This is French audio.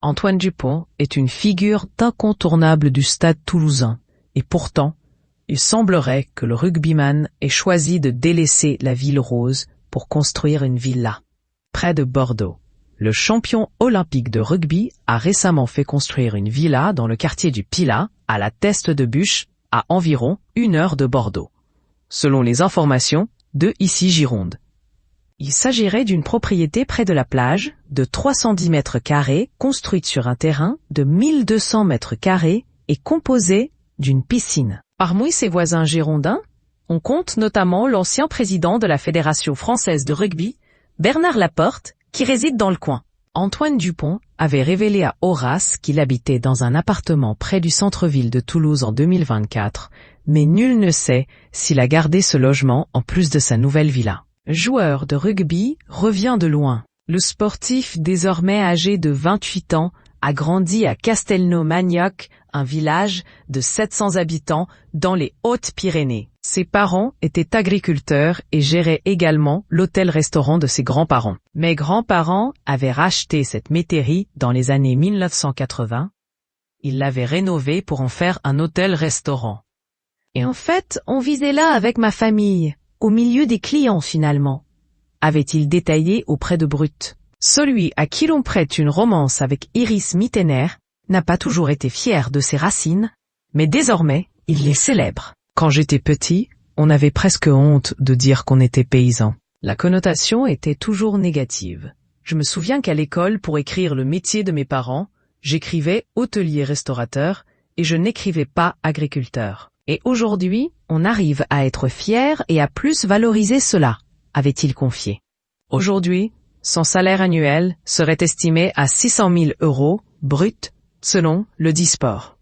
Antoine Dupont est une figure incontournable du Stade toulousain, et pourtant, il semblerait que le rugbyman ait choisi de délaisser la ville rose pour construire une villa. Près de Bordeaux, le champion olympique de rugby a récemment fait construire une villa dans le quartier du Pilat, à la Teste de Buch, à environ 1 heure de Bordeaux. Selon les informations de Ici Gironde. Il s'agirait d'une propriété près de la plage, de 310 mètres carrés, construite sur un terrain de 1200 mètres carrés et composée d'une piscine. Parmi ses voisins girondins, on compte notamment l'ancien président de la Fédération française de rugby, Bernard Laporte, qui réside dans le coin. Antoine Dupont avait révélé à Horace qu'il habitait dans un appartement près du centre-ville de Toulouse en 2024, mais nul ne sait s'il a gardé ce logement en plus de sa nouvelle villa. Joueur de rugby revient de loin. Le sportif, désormais âgé de 28 ans, a grandi à Castelnau-Magnoc, un village de 700 habitants dans les Hautes-Pyrénées. Ses parents étaient agriculteurs et géraient également l'hôtel-restaurant de ses grands-parents. Mes grands-parents avaient racheté cette métairie dans les années 1980. Ils l'avaient rénovée pour en faire un hôtel-restaurant. Et en fait, on vivait là avec ma famille, au milieu des clients finalement, avait-il détaillé auprès de Brut. Celui à qui l'on prête une romance avec Iris Mittener n'a pas toujours été fier de ses racines, mais désormais, il les célèbre. Quand j'étais petit, on avait presque honte de dire qu'on était paysan. La connotation était toujours négative. Je me souviens qu'à l'école, pour écrire le métier de mes parents, j'écrivais hôtelier-restaurateur et je n'écrivais pas agriculteur. Et aujourd'hui, on arrive à être fier et à plus valoriser cela, avait-il confié. Aujourd'hui, son salaire annuel serait estimé à 600 000 € brut, selon le Disport.